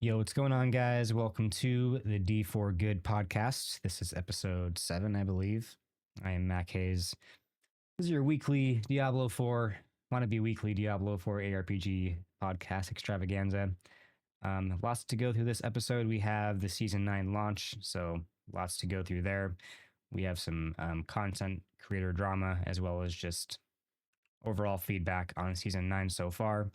Yo, what's going on, guys? Welcome to the D4GOOD podcast. This is episode 7, I believe. I am Mac Hayes. This is your weekly Diablo 4, wannabe weekly Diablo 4 ARPG podcast extravaganza. Lots to go through this episode. We have the Season 9 launch, so lots to go through there. We have some content creator drama, as well as just overall feedback on Season 9 so far.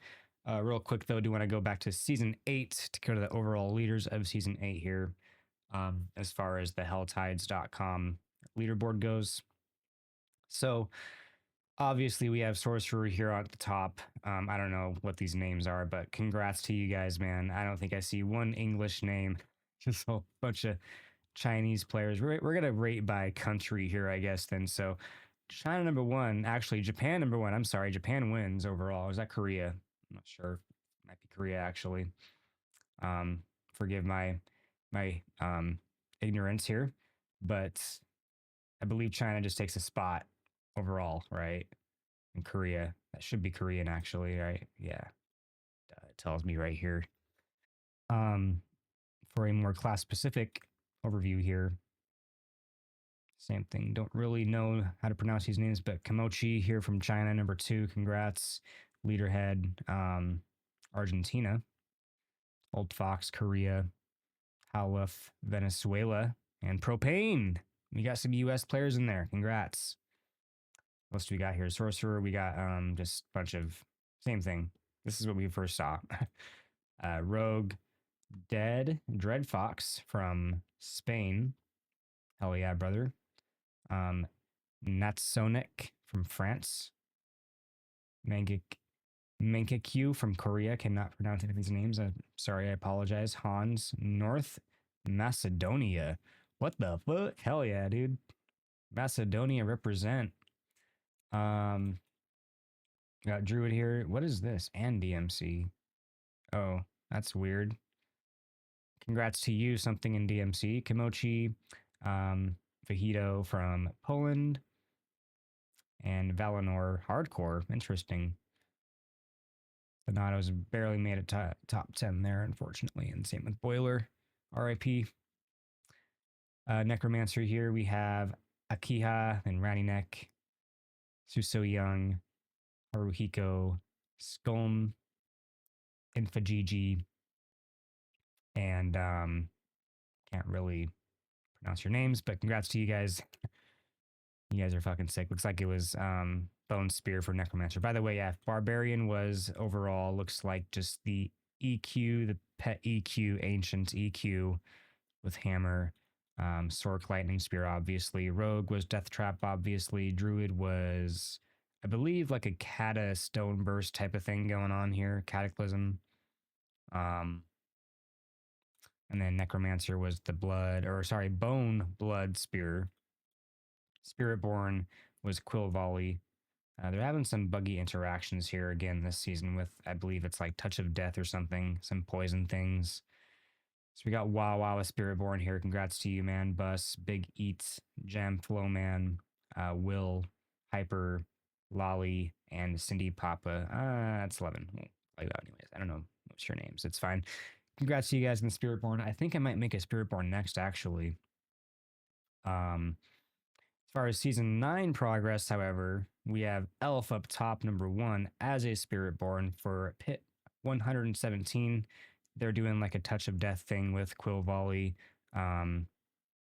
Real quick, though, do want to go back to Season 8 to go to the overall leaders of Season 8 here, as far as the helltides.com leaderboard goes. So, obviously, we have Sorcerer here at the top. I don't know what these names are, but congrats to you guys, man. I don't think I see one English name, just a bunch of Chinese players. We're going to rate by country here, I guess, then. So, China number 1, actually, Japan number 1. I'm sorry, Japan wins overall. Is that Korea? I'm not sure. It might be Korea, actually. Forgive my ignorance here, but I believe China just takes a spot overall, right? In Korea, that should be Korean, actually, right? Yeah, it tells me right here. For a more class-specific overview here, same thing. Don't really know how to pronounce these names, but Kimochi here from China, number 2. Congrats. Leaderhead, Argentina. Old Fox, Korea. Howluf, Venezuela. And Propane. We got some U.S. players in there. Congrats. What else do we got here? Sorcerer. We got just a bunch of same thing. This is what we first saw. Rogue, Dread Fox from Spain. Hell yeah, brother. Natsonic from France. Menkekyu from Korea. Cannot pronounce any of these names. Sorry, I apologize. Hans, North Macedonia. What the fuck? Hell yeah, dude. Macedonia represent. Got Druid here. What is this? And DMC. Oh, that's weird. Congrats to you, something in DMC. Kimochi, Vahito from Poland, and Valinor Hardcore. Interesting. Donato's barely made a top 10 there, unfortunately, and same with Boiler. RIP. Necromancer here, we have Akiha and Raninek, Suso Young, Haruhiko, Skolm, Infajiji, and can't really pronounce your names, but congrats to you guys. You guys are fucking sick. Looks like it was Bone Spear for Necromancer. By the way, yeah, Barbarian was overall, looks like just the EQ, the pet EQ, Ancient EQ with Hammer. Sork Lightning Spear, obviously. Rogue was Death Trap, obviously. Druid was, I believe, like a Kata Stone Burst type of thing going on here. Cataclysm. And then Necromancer was the Bone Blood Spear. Spiritborn was Quill Volley. They're having some buggy interactions here again this season with, I believe it's like Touch of Death or something, some poison things. So we got Wawa with Spiritborn here. Congrats to you, man. Bus, Big Eats, Jam Flowman, Will, Hyper, Lolly, and Cindy Papa. That's 11. We'll play that anyways. I don't know what's your names. It's fine. Congrats to you guys in the Spiritborn. I think I might make a Spiritborn next, actually. As far as Season 9 progress, however, we have Elf up top, number 1, as a Spiritborn for Pit 117. They're doing like a Touch of Death thing with Quill Volley, and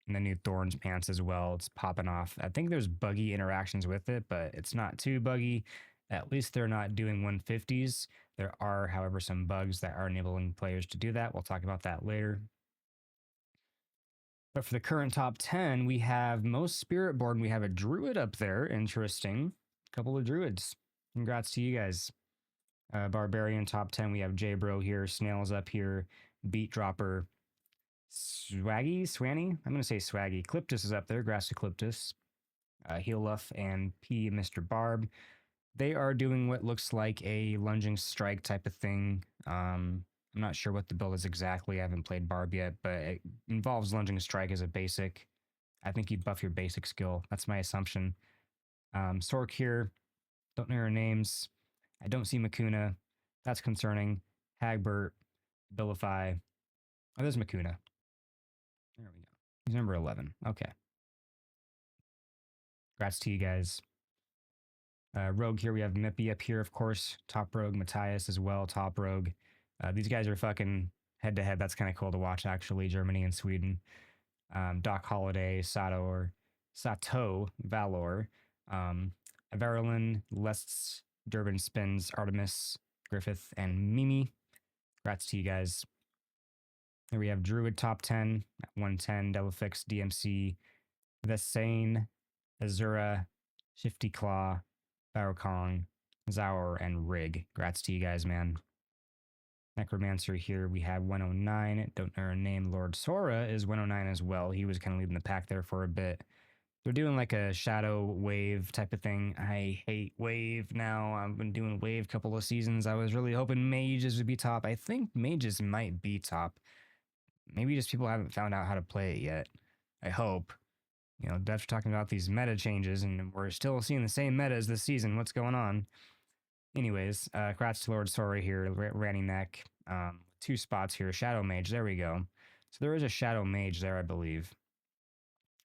the new Thorns Pants as well. It's popping off. I think there's buggy interactions with it, but it's not too buggy. At least they're not doing 150s. There are, however, some bugs that are enabling players to do that. We'll talk about that later. But for the current top 10, we have most Spiritborn. We have a Druid up there. Interesting. A couple of Druids. Congrats to you guys. Barbarian top 10. We have J-Bro here. Snails up here. Beat Dropper. Swanny? I'm going to say Swaggy. Cliptus is up there. Grass Ecliptus. Healuff and P. Mr. Barb. They are doing what looks like a lunging strike type of thing. I'm not sure what the build is exactly. I haven't played Barb yet, but it involves lunging strike as a basic. I think you buff your basic skill. That's my assumption. Sork here. Don't know your names. I don't see Makuna. That's concerning. Hagbert, Billify, Oh, there's Makuna. There we go. He's number 11. Okay. Congrats to you guys. Rogue here, we have Mippy up here, of course. Top Rogue, Matthias as well, top Rogue. These guys are fucking head to head. That's kind of cool to watch, actually. Germany and Sweden. Doc Holiday, Sato, Valor, Verilyn, Lests, Durban Spins, Artemis, Griffith, and Mimi. Congrats to you guys. Here we have Druid top 10 at 110, Delafix, DMC, Vesane, Azura, Shifty Claw, Barokong, Zaur, and Rig. Congrats to you guys, man. Necromancer here, we have 109. Don't know her name. Lord Sora is 109 as well. He was kind of leading the pack there for a bit. They're doing like a shadow wave type of thing. I hate wave now. I've been doing wave a couple of seasons. I was really hoping mages would be top. I think mages might be top. Maybe just people haven't found out how to play it yet. I hope. You know, Dev's talking about these meta changes, and we're still seeing the same metas this season. What's going on? Anyways, congrats to Lord Sora here, Ranny Neck. 2 spots here. Shadow Mage, there we go. So there is a Shadow Mage there, I believe.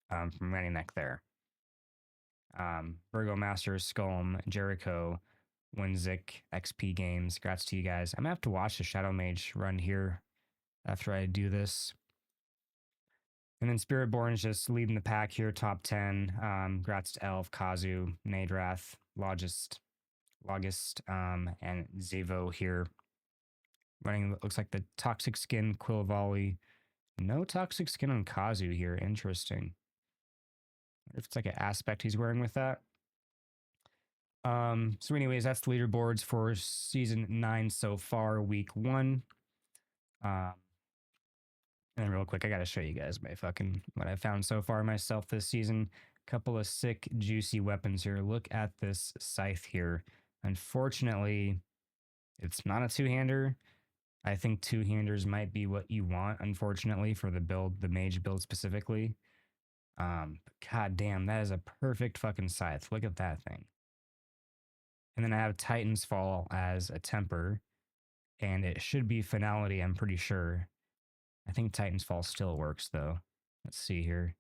From Ranny Neck there. Virgo Masters, Skulm, Jericho, Winzik, XP Games. Congrats to you guys. I'm gonna have to watch the Shadow Mage run here after I do this. And then Spiritborn's just leading the pack here, top 10. Congrats to Elf, Kazu, Nadrath, Logist, and Zevo here. Running, looks like the Toxic Skin, Quill Volley. No Toxic Skin on Kazu here. Interesting. If it's like an aspect he's wearing with that. So anyways, that's the leaderboards for season 9 so far, week 1. And real quick, I gotta show you guys my fucking what I found so far myself this season. Couple of sick, juicy weapons here. Look at this scythe here. Unfortunately, it's not a two-hander. I think two-handers might be what you want, unfortunately, for the build, the mage build specifically. God damn, that is a perfect fucking scythe. Look at that thing. And then I have Titan's Fall as a temper, and it should be Finality, I'm pretty sure. I think Titan's Fall still works, though. Let's see here.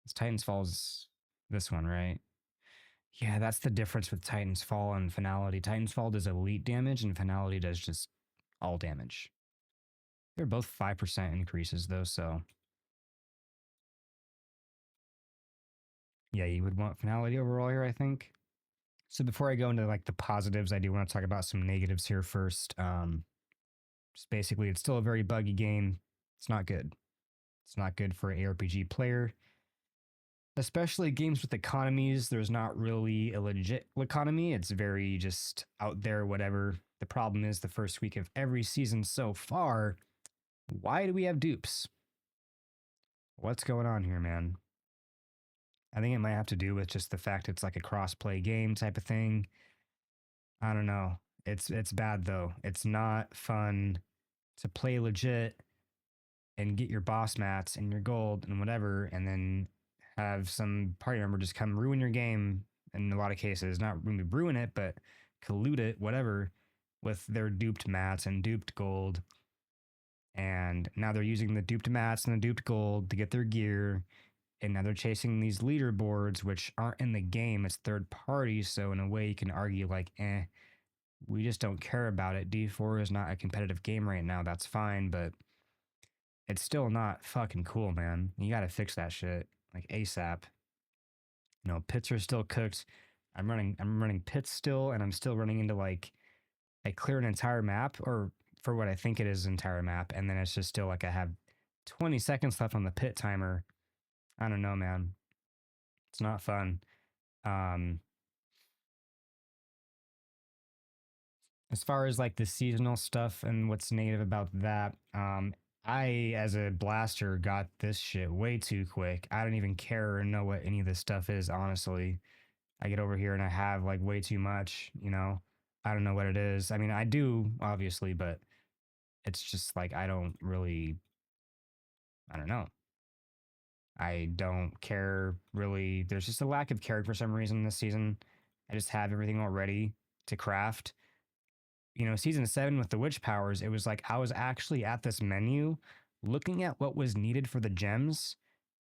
It's Titan's Fall's this one, right? Yeah, that's the difference with Titan's Fall and Finality. Titan's Fall does elite damage, and Finality does just all damage. They're both 5% increases, though, so... Yeah, you would want Finality overall here, I think. So before I go into, like, the positives, I do want to talk about some negatives here first. Just basically, it's still a very buggy game. It's not good. It's not good for an ARPG player. Especially games with economies, there's not really a legit economy. It's very just out there, whatever. The problem is the first week of every season so far, why do we have dupes? What's going on here, man? I think it might have to do with just the fact it's like a cross-play game type of thing. I don't know. It's bad, though. It's not fun to play legit and get your boss mats and your gold and whatever, and then have some party member just come ruin your game in a lot of cases. Not really ruin it, but collude it, whatever, with their duped mats and duped gold. And now they're using the duped mats and the duped gold to get their gear. And now they're chasing these leaderboards, which aren't in the game. It's third party. So in a way you can argue like, we just don't care about it. D4 is not a competitive game right now. That's fine, but it's still not fucking cool, man. You gotta fix that shit like ASAP. You know, pits are still cooked. I'm running pits still, and I'm still running into like I clear an entire map, or for what I think it is, entire map, and then it's just still like I have 20 seconds left on the pit timer. I don't know, man. It's not fun. As far as like the seasonal stuff and what's negative about that, I, as a blaster, got this shit way too quick. I don't even care or know what any of this stuff is, honestly. I get over here and I have like way too much, you know? I don't know what it is. I mean, I do, obviously, but it's just like I don't really, I don't know. I don't care really. There's just a lack of care for some reason this season. I just have everything already to craft. you know, season 7 with the witch powers, it was like I was actually at this menu looking at what was needed for the gems,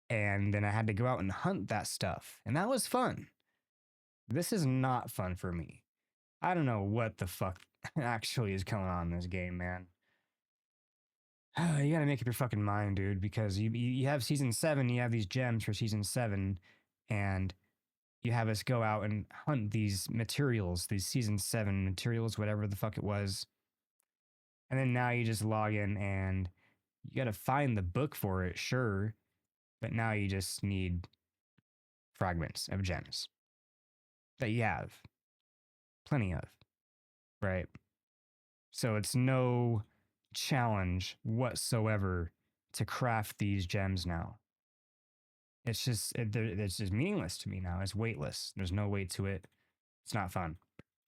and then I had to go out and hunt that stuff. And that was fun. This is not fun for me. I don't know what the fuck actually is going on in this game, man. You gotta make up your fucking mind, dude, because you have season 7, you have these gems for season 7, and you have us go out and hunt these materials, these season 7 materials, whatever the fuck it was. And then now you just log in and you gotta find the book for it, sure, but now you just need fragments of gems that you have plenty of, right? So it's no challenge whatsoever to craft these gems now. It's just meaningless to me now. It's weightless. There's no weight to it. It's not fun,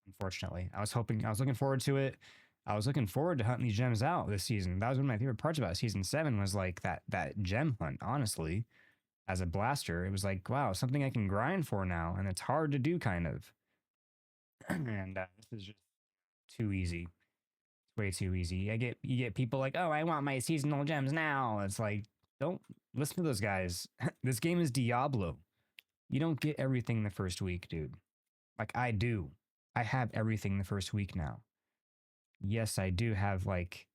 unfortunately. I was looking forward to it. I was looking forward to hunting these gems out this season. That was one of my favorite parts about season 7 was like that gem hunt, honestly. As a blaster, it was like, wow, something I can grind for now, and it's hard to do, kind of. And this is just too easy. It's way too easy. You get people like, oh, I want my seasonal gems now. It's like, don't listen to those guys. This game is Diablo. You don't get everything the first week, dude. Like I do. I have everything the first week now. Yes, I do have like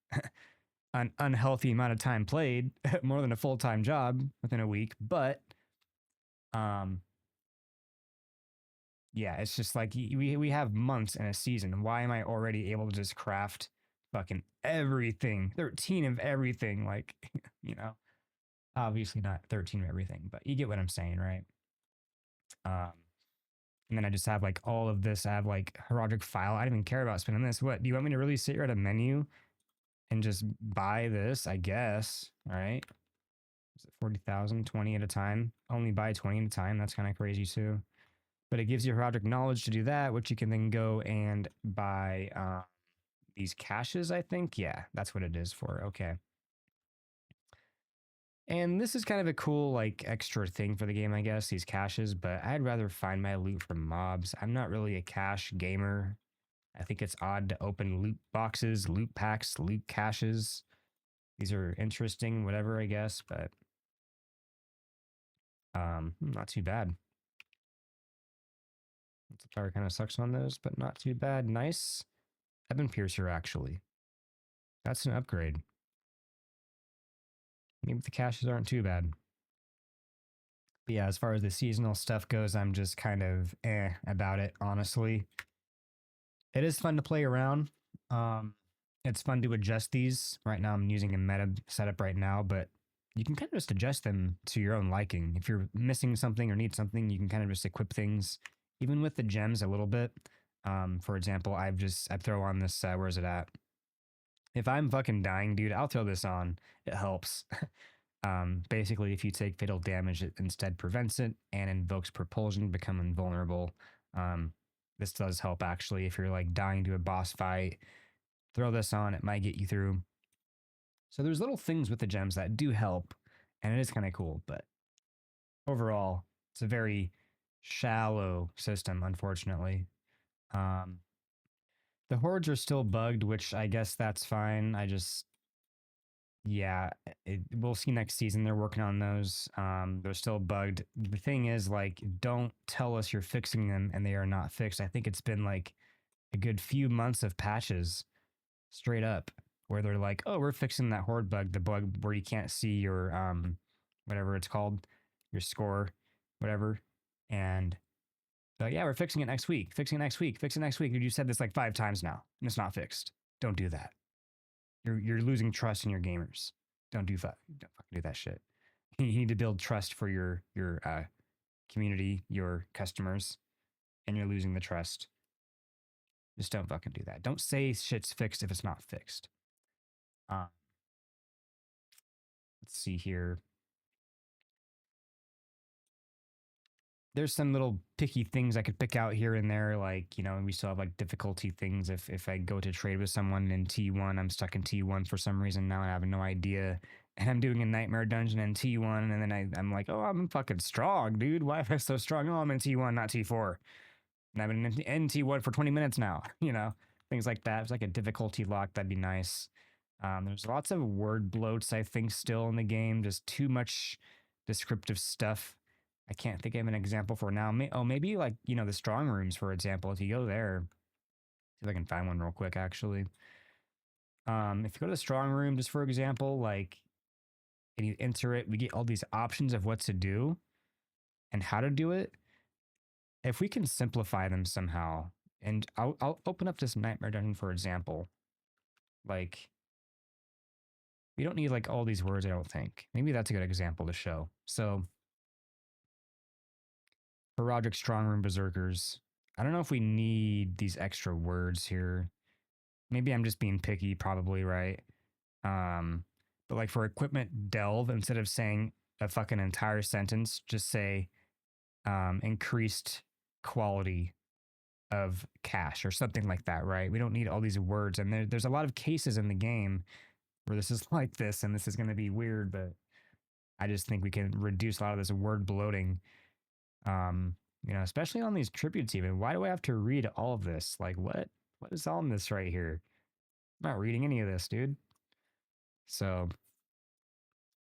an unhealthy amount of time played, more than a full-time job within a week, but yeah, it's just like we have months in a season. Why am I already able to just craft fucking everything? 13 of everything, like, you know. Obviously not 13 of everything, but you get what I'm saying, right? And then I just have like all of this. I have like heraldic file. I don't even care about spending this. What do you want me to really sit here at a menu and just buy this? I guess. All right. Is it 40,000, 20 at a time? Only buy 20 at a time. That's kind of crazy too. But it gives you heraldic knowledge to do that, which you can then go and buy these caches, I think. Yeah, that's what it is for. Okay. And this is kind of a cool, like, extra thing for the game, I guess, these caches, but I'd rather find my loot from mobs. I'm not really a cache gamer. I think it's odd to open loot boxes, loot packs, loot caches. These are interesting, whatever, I guess, but not too bad. The power kind of sucks on those, but not too bad. Nice. Evan Piercer, actually. That's an upgrade. Maybe the caches aren't too bad. But yeah, as far as the seasonal stuff goes, I'm just kind of about it, honestly. It is fun to play around. It's fun to adjust these. Right now, I'm using a meta setup right now, but you can kind of just adjust them to your own liking. If you're missing something or need something, you can kind of just equip things, even with the gems a little bit. For example, I throw on this, where is it at? If I'm fucking dying, dude, I'll throw this on. It helps. Basically, if you take fatal damage, it instead prevents it and invokes propulsion, become invulnerable. This does help, actually. If you're like dying to a boss fight, throw this on, it might get you through. So there's little things with the gems that do help, and it is kind of cool, but overall, it's a very shallow system, unfortunately. The hordes are still bugged, which I guess that's fine. Yeah, we'll see next season. They're working on those. They're still bugged. The thing is, like, don't tell us you're fixing them and they are not fixed. I think it's been like a good few months of patches straight up where they're like, oh, we're fixing that horde bug, the bug where you can't see your, whatever it's called, your score, whatever. And yeah, we're fixing it next week, fixing it next week, fixing it next week. You said this like 5 times now and it's not fixed. Don't do that. You're losing trust in your gamers. Don't fucking do that shit. You need to build trust for your community, your customers, and you're losing the trust. Just don't fucking do that. Don't say shit's fixed if it's not fixed. Let's see here. There's some little picky things I could pick out here and there, like, you know, we still have like difficulty things. If I go to trade with someone in T1, I'm stuck in T1 for some reason now, and I have no idea. And I'm doing a nightmare dungeon in T1, and then I'm like, oh, I'm fucking strong, dude. Why am I so strong? Oh, I'm in T1, not T4. And I've been in T1 for 20 minutes now, you know? things like that. If it's like a difficulty lock, that'd be nice. There's lots of word bloats, I think, still in the game. Just too much descriptive stuff. I can't think of an example for now. Maybe like, the strong rooms, for example. If you go there, see if I can find one real quick, actually. If you go to the strong room, just for example, like, and you enter it, we get all these options of what to do and how to do it. If we can simplify them somehow, and I'll open up this nightmare dungeon, for example. Like, we don't need like all these words, I don't think. Maybe that's a good example to show. So, for Roderick Strong Room Berserkers, I don't know if we need these extra words here. Maybe I'm just being picky, probably, right? But like for equipment delve, instead of saying a fucking entire sentence, just say increased quality of cash or something like that, right? We don't need all these words. And there's a lot of cases in the game where this is like this, and this is going to be weird, but I just think we can reduce a lot of this word bloating. Especially on these tributes even. Why do I have to read all of this? Like what is on this right here? I'm not reading any of this, dude. So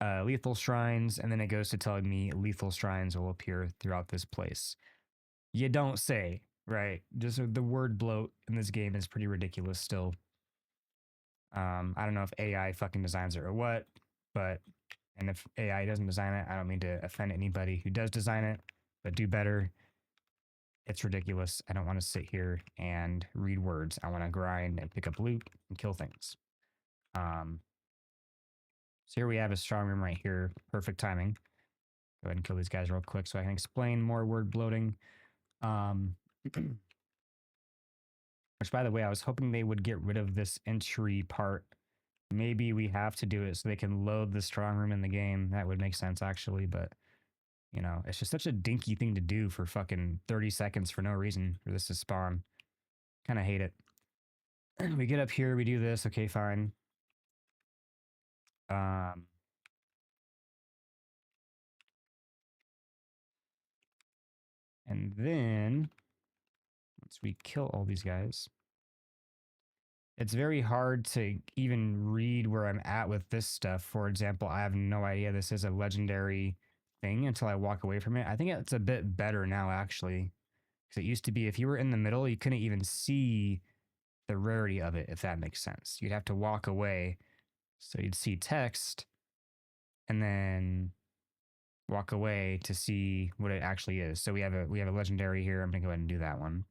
lethal shrines, and then it goes to telling me lethal shrines will appear throughout this place. You don't say, right? Just the word bloat in this game is pretty ridiculous still. I don't know if AI fucking designs it or what, and if AI doesn't design it, I don't mean to offend anybody who does design it, but do better. It's ridiculous. I don't want to sit here and read words. I want to grind and pick up loot and kill things. So here we have a strong room right here. Perfect timing. Go ahead and kill these guys real quick so I can explain more word bloating. Which, by the way, I was hoping they would get rid of this entry part. Maybe we have to do it so they can load the strong room in the game. That would make sense, actually, but, it's just such a dinky thing to do for fucking 30 seconds for no reason for this to spawn. Kind of hate it. We get up here, we do this. Okay, fine. And then once we kill all these guys, it's very hard to even read where I'm at with this stuff. For example, I have no idea this is a legendary thing until I walk away from it. I think it's a bit better now, actually. Because it used to be if you were in the middle, you couldn't even see the rarity of it, if that makes sense. You'd have to walk away. So you'd see text and then walk away to see what it actually is. So we have a legendary here. I'm gonna go ahead and do that one.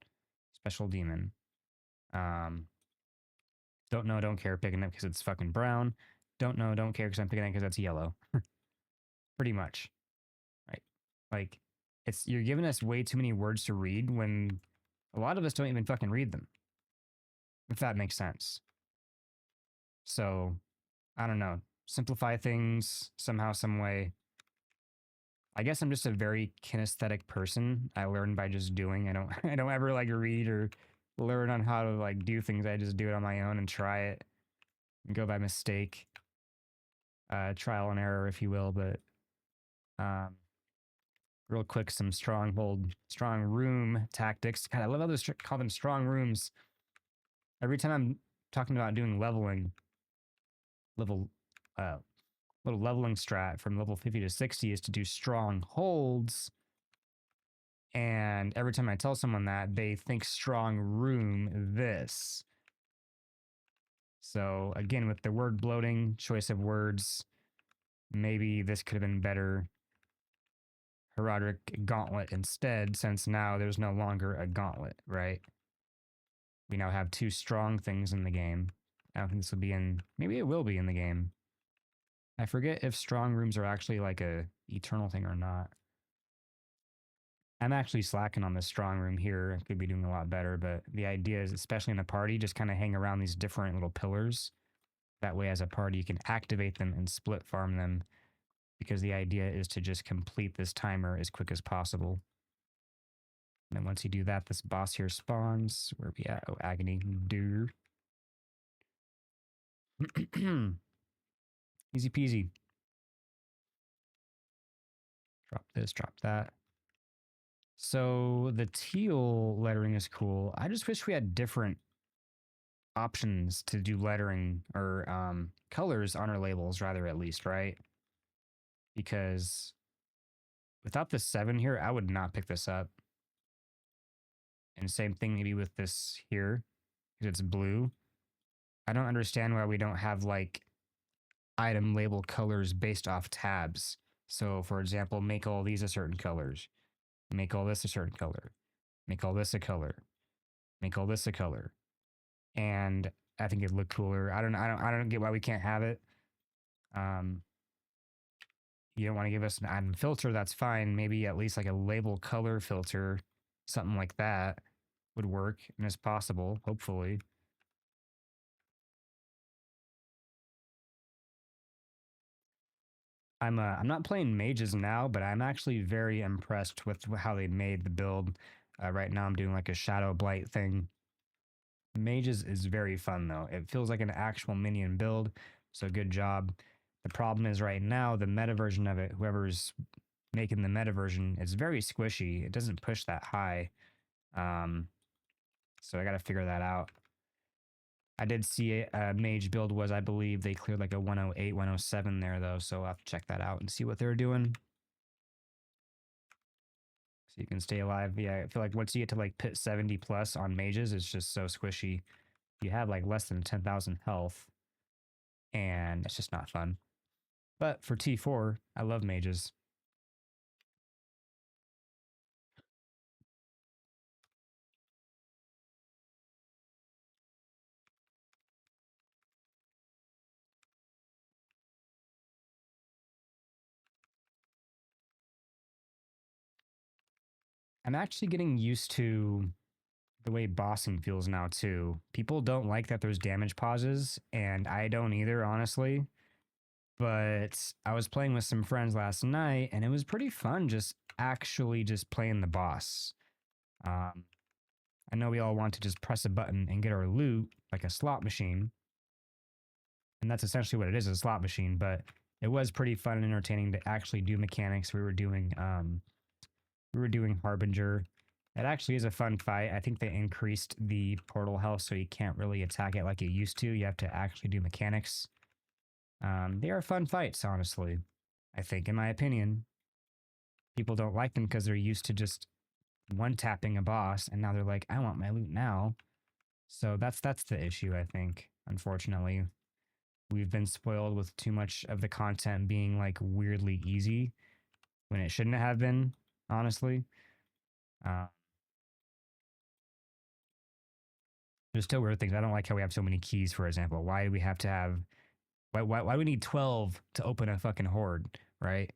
Special demon. Don't know, don't care, picking it because it's fucking brown. Don't know, don't care because I'm picking it because that's yellow. Pretty much. Right. Like, you're giving us way too many words to read when a lot of us don't even fucking read them. If that makes sense. So, I don't know. Simplify things somehow, some way. I guess I'm just a very kinesthetic person. I learn by just doing. I don't ever like read or learn on how to like do things. I just do it on my own and try it and go by mistake. Trial and error, if you will, but real quick, some strong room tactics. God, I love how they call them strong rooms. Every time I'm talking about doing leveling, little leveling strat from level 50 to 60 is to do strong holds. And every time I tell someone that, they think strong room this. So again, with the word bloating, choice of words, maybe this could have been better. Herodic gauntlet instead, since now there's no longer a gauntlet, right? We now have two strong things in the game. I don't think this will be in, maybe it will be in the game. I forget if strong rooms are actually like a eternal thing or not. I'm actually slacking on this strong room here. I could be doing a lot better, but the idea is, especially in a party, just kind of hang around these different little pillars. That way, as a party, you can activate them and split farm them, because the idea is to just complete this timer as quick as possible. And then once you do that, this boss here spawns. Where are we at? Oh, agony. Dude. Easy peasy. Drop this, drop that. So the teal lettering is cool. I just wish we had different options to do lettering or colors on our labels, rather, at least, right? Because without the 7 here, I would not pick this up. And same thing maybe with this here, because it's blue. I don't understand why we don't have like item label colors based off tabs. So for example, make all these a certain colors, make all this a certain color, make all this a color, make all this a color. And I think it'd look cooler. I don't get why we can't have it. You don't want to give us an item filter, that's fine. Maybe at least like a label color filter, something like that would work and is possible, hopefully. I'm not playing mages now, but I'm actually very impressed with how they made the build. Right now I'm doing like a shadow blight thing. Mages is very fun though. It feels like an actual minion build, so good job. The problem is right now the meta version of it, whoever's making the meta version, it's very squishy. It doesn't push that high. So I got to figure that out. I did see a mage build was, I believe, they cleared like a 108, 107 there, though. So I'll have to check that out and see what they're doing. So you can stay alive. Yeah, I feel like once you get to like pit 70 plus on mages, it's just so squishy. You have like less than 10,000 health, and it's just not fun. But for T4, I love mages. I'm actually getting used to the way bossing feels now too. People don't like that there's damage pauses, and I don't either, honestly. But I was playing with some friends last night, and it was pretty fun just actually just playing the boss. I know we all want to just press a button and get our loot like a slot machine, and that's essentially what it is, a slot machine. But it was pretty fun and entertaining to actually do mechanics. We were doing Harbinger. It actually is a fun fight. I think they increased the portal health so you can't really attack it like you used to. You have to actually do mechanics. They are fun fights, honestly. I think, in my opinion, people don't like them because they're used to just one tapping a boss, and now they're like, I want my loot now. So that's the issue, I think. Unfortunately, we've been spoiled with too much of the content being like weirdly easy when it shouldn't have been. Honestly, there's still weird things. I don't like how we have so many keys. For example, why do we have to have? Why do we need 12 to open a fucking horde? Right?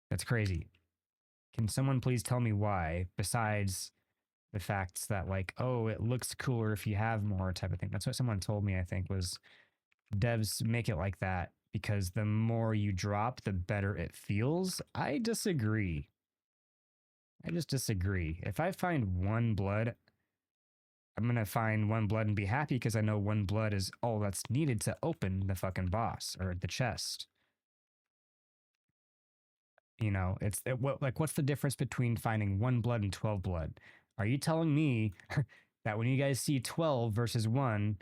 That's crazy. Can someone please tell me why? Besides the facts that like, oh, it looks cooler if you have more type of thing. That's what someone told me, I think, was devs make it like that because the more you drop, the better it feels. I disagree. I just disagree. If I find one blood, I'm going to find one blood and be happy because I know one blood is all that's needed to open the fucking boss or the chest. You know, what's the difference between finding one blood and 12 blood? Are you telling me that when you guys see 12 versus 1,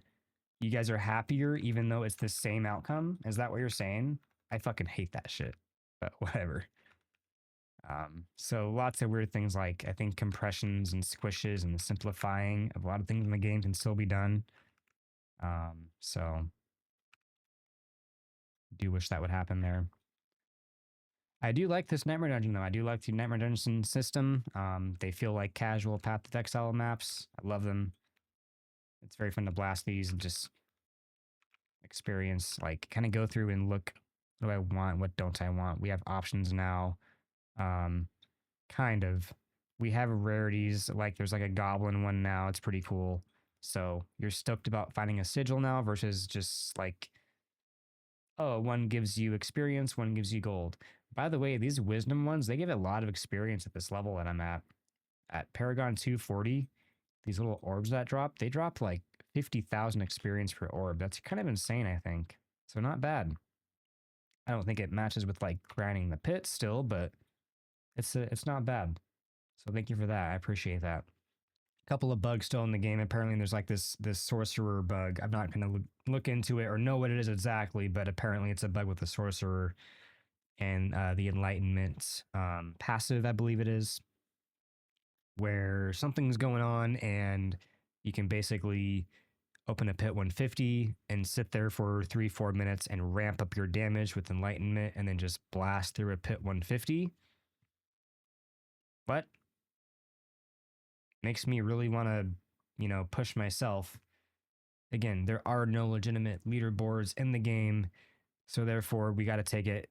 you guys are happier even though it's the same outcome? Is that what you're saying? I fucking hate that shit. But whatever. So lots of weird things like I think compressions and squishes and the simplifying of a lot of things in the game can still be done. So do wish that would happen there. I do like this Nightmare Dungeon though. I do like the Nightmare Dungeon system. They feel like casual Path of Exile maps. I love them. It's very fun to blast these and just experience, like kind of go through and look, what do I want? What don't I want? We have options now. Kind of. We have rarities, like there's like a goblin one now. It's pretty cool. So you're stoked about finding a sigil now versus just like, oh, one gives you experience, one gives you gold. By the way, these wisdom ones, they give a lot of experience at this level that I'm at. At Paragon 240, these little orbs that drop, they drop like 50,000 experience per orb. That's kind of insane, I think. So not bad. I don't think it matches with like grinding the pit still, but it's not bad. So thank you for that. I appreciate that. couple of bugs still in the game. Apparently, there's like this sorcerer bug. I'm not going to look into it or know what it is exactly, but apparently it's a bug with the sorcerer and the enlightenment passive, I believe it is, where something's going on and you can basically open a pit 150 and sit there for 3-4 minutes and ramp up your damage with enlightenment and then just blast through a pit 150. But makes me really want to, push myself. Again, there are no legitimate leaderboards in the game, so therefore we got to take it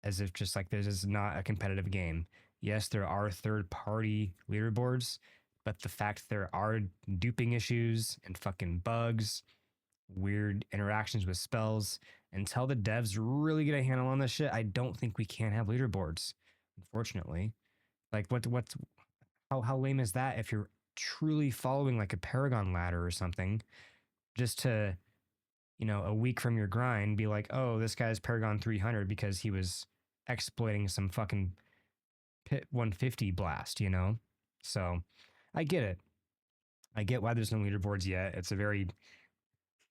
as if just like this is not a competitive game. Yes, there are third-party leaderboards, but the fact there are duping issues and fucking bugs, weird interactions with spells, until the devs really get a handle on this shit, I don't think we can have leaderboards, unfortunately. Like, how lame is that if you're truly following like a Paragon ladder or something, just to, a week from your grind, be like, oh, this guy's Paragon 300 because he was exploiting some fucking pit 150 blast, So I get it. I get why there's no leaderboards yet. It's a very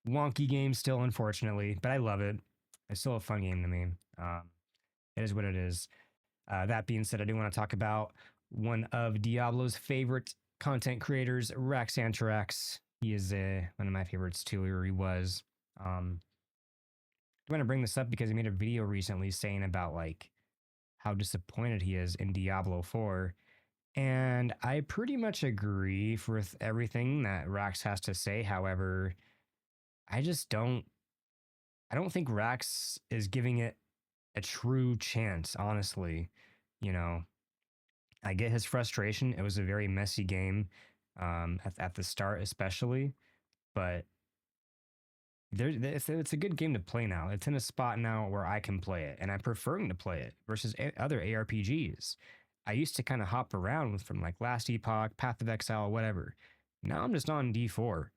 wonky game still, unfortunately, but I love it. It's still a fun game to me. It is what it is. That being said, I do want to talk about one of Diablo's favorite content creators, Raxxanterax. He is one of my favorites too, or he was. I want to bring this up because he made a video recently saying about like how disappointed he is in Diablo 4. And I pretty much agree with everything that Rax has to say. However, I don't think Rax is giving it a true chance, honestly. I get his frustration. It was a very messy game at the start, especially, but it's a good game to play now. It's in a spot now where I can play it, and I'm preferring to play it versus other ARPGs. I used to kind of hop around from like Last Epoch, Path of Exile, whatever. Now I'm just on D4.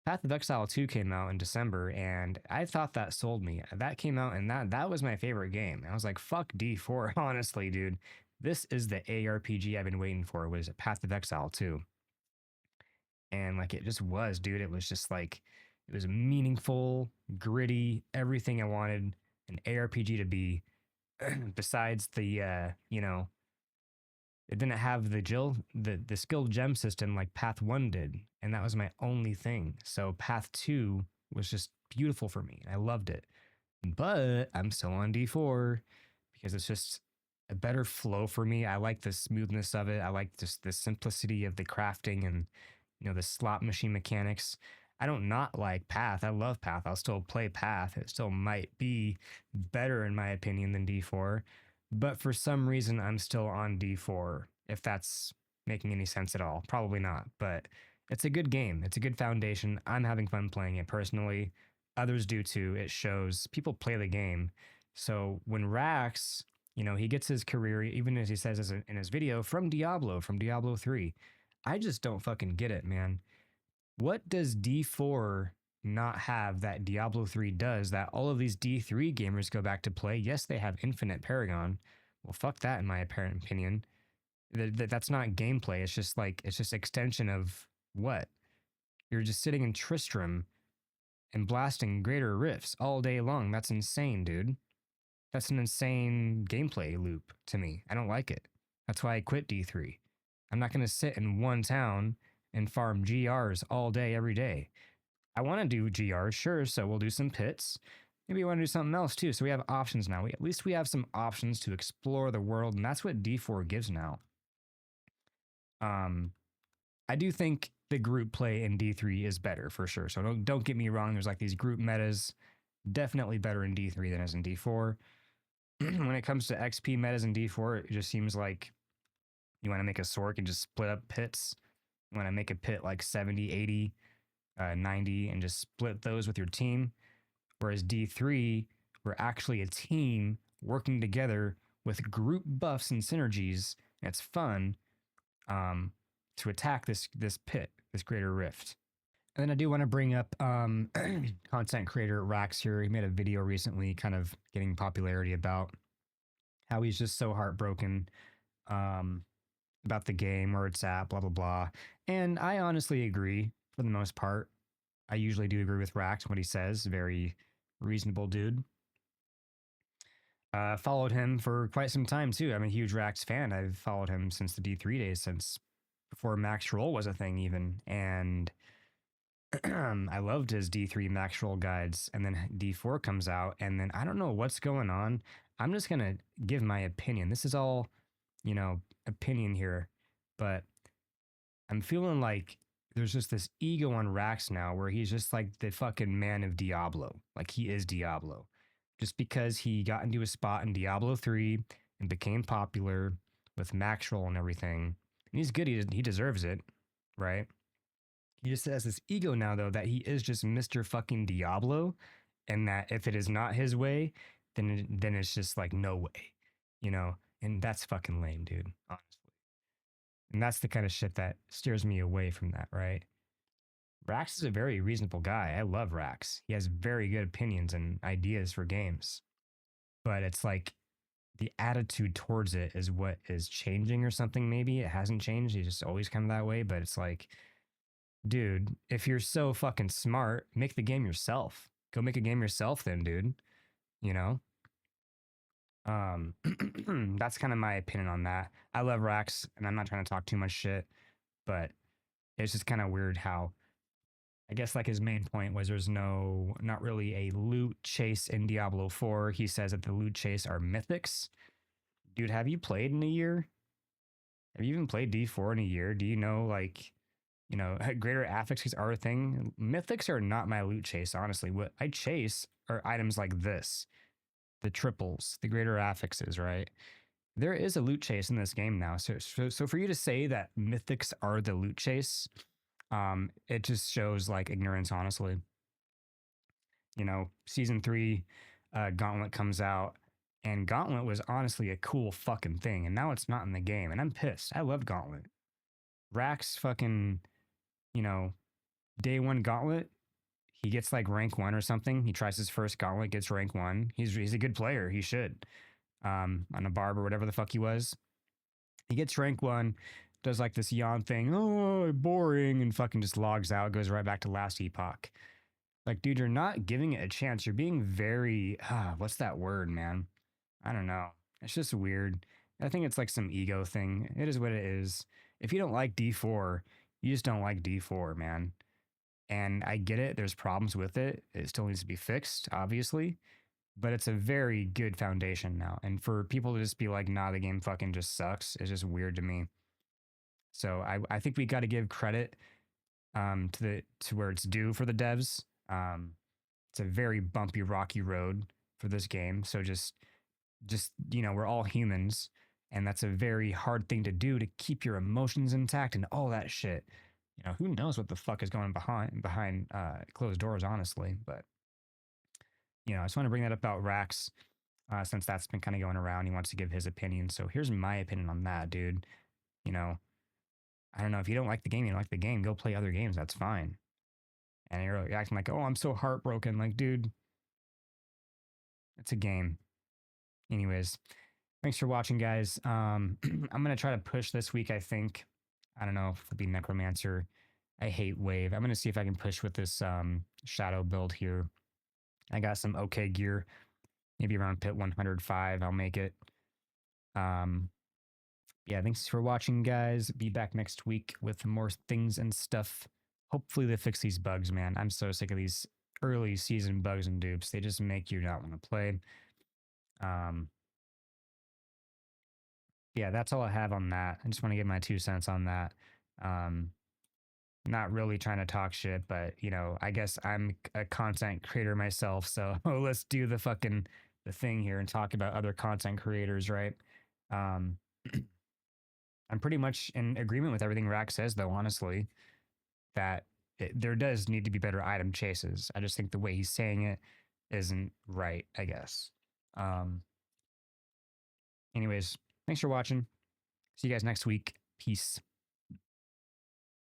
Path of Exile 2 came out in December, and I thought that sold me. That came out, and that was my favorite game. I was like, fuck D4, honestly, dude. This is the ARPG I've been waiting for, was Path of Exile 2. And like, it just was, dude. It was just like, it was meaningful, gritty, everything I wanted an ARPG to be. Besides the, it didn't have the skill gem system like Path 1 did, and that was my only thing. So Path 2 was just beautiful for me. I loved it. But I'm still on D4 because it's just a better flow for me. I like the smoothness of it. I like just the simplicity of the crafting and, the slot machine mechanics. I don't not like Path. I love Path. I'll still play Path. It still might be better, in my opinion, than D4. But for some reason, I'm still on D4, if that's making any sense at all. Probably not, but it's a good game. It's a good foundation. I'm having fun playing it personally. Others do too. It shows people play the game. So when Rax, he gets his career, even as he says in his video, from Diablo 3. I just don't fucking get it, man. What does D4 not have that Diablo 3 does that all of these D3 gamers go back to play? Yes, they have Infinite Paragon. Well, fuck that, in my apparent opinion. That's not gameplay. It's just extension of what? You're just sitting in Tristram and blasting greater rifts all day long. That's insane, dude. That's an insane gameplay loop to me. I don't like it. That's why I quit D3. I'm not going to sit in one town and farm GRs all day, every day. I want to do GRs, sure, so we'll do some pits. Maybe we want to do something else too, so we have options now. At least we have some options to explore the world, and that's what D4 gives now. I do think the group play in D3 is better, for sure, so don't get me wrong. There's like these group metas, definitely better in D3 than is in D4. When it comes to XP metas in D4, it just seems like you want to make a Sork and just split up pits. You want to make a pit like 70, 80, 90, and just split those with your team. Whereas D3, we're actually a team working together with group buffs and synergies. And it's fun to attack this pit, this greater rift. And then I do want to bring up content creator Rax here. He made a video recently kind of getting popularity about how he's just so heartbroken about the game, where it's at, blah, blah, blah. And I honestly agree for the most part. I usually do agree with Rax what he says. Very reasonable dude. Followed him for quite some time too. I'm a huge Rax fan. I've followed him since the D3 days, since before Max Roll was a thing, even. And I loved his D3 Max Roll guides. And then D4 comes out, and then I don't know what's going on. I'm just gonna give my opinion. This is all, opinion here, but I'm feeling like there's just this ego on Rax now where he's just like the fucking man of Diablo. Like he is Diablo. Just because he got into a spot in Diablo 3 and became popular with Max Roll and everything. And he's good. He deserves it, right? He just has this ego now, though, that he is just Mr. fucking Diablo. And that if it is not his way, then it's just like no way, And that's fucking lame, dude, honestly. And that's the kind of shit that steers me away from that, right? Rax is a very reasonable guy. I love Rax. He has very good opinions and ideas for games. But it's like the attitude towards it is what is changing or something, maybe. It hasn't changed. He's just always kind of that way. But it's like, dude, if you're so fucking smart, make the game yourself. Go make a game yourself then, dude. You know? That's kind of my opinion on that. I love Rax, and I'm not trying to talk too much shit, but it's just kind of weird how I guess like his main point was there's not really a loot chase in Diablo 4. He says that the loot chase are mythics. Dude, have you played in a year? Have you even played D4 in a year? Do you know greater affixes are a thing? Mythics are not my loot chase, honestly. What I chase are items like this, the triples, the greater affixes, right? There is a loot chase in this game now. So for you to say that mythics are the loot chase, it just shows like ignorance, honestly. Season 3, Gauntlet comes out, and Gauntlet was honestly a cool fucking thing, and now it's not in the game, and I'm pissed. I love Gauntlet. Rax fucking, day one Gauntlet, he gets like rank 1 or something. He tries his first Gauntlet, gets rank 1. He's a good player. He should. On a barb or whatever the fuck he was. He gets rank 1, does like this yawn thing, oh, boring, and fucking just logs out, goes right back to last epoch. Like, dude, you're not giving it a chance. You're being very, what's that word, man? I don't know. It's just weird. I think it's like some ego thing. It is what it is. If you don't like D4, you just don't like D4, man. And I get it. There's problems with it. It still needs to be fixed, obviously. But it's a very good foundation now. And for people to just be like, nah, the game fucking just sucks, it's just weird to me. So I think we got to give credit to where it's due for the devs. It's a very bumpy, rocky road for this game. So just we're all humans, and that's a very hard thing to do, to keep your emotions intact and all that shit. Who knows what the fuck is going behind closed doors, honestly. But I just want to bring that up about Rax, since that's been kind of going around. He wants to give his opinion. So here's my opinion on that, dude. I don't know, if you don't like the game, you don't like the game. Go play other games. That's fine. And you're acting like, oh, I'm so heartbroken. Like, dude, it's a game. Anyways, thanks for watching, guys. I'm going to try to push this week, I think. I don't know if it'll be Necromancer. I hate Wave. I'm going to see if I can push with this Shadow build here. I got some okay gear. Maybe around pit 105, I'll make it. Yeah, thanks for watching, guys. Be back next week with more things and stuff. Hopefully they fix these bugs, man. I'm so sick of these early season bugs and dupes. They just make you not want to play. Yeah, that's all I have on that. I just want to give my 2 cents on that. Not really trying to talk shit, but I guess I'm a content creator myself, so let's do the thing here and talk about other content creators, right? I'm pretty much in agreement with everything Rax says, though, honestly, that there does need to be better item chases. I just think the way he's saying it isn't right, I guess. Anyways, thanks for watching. See you guys next week. Peace.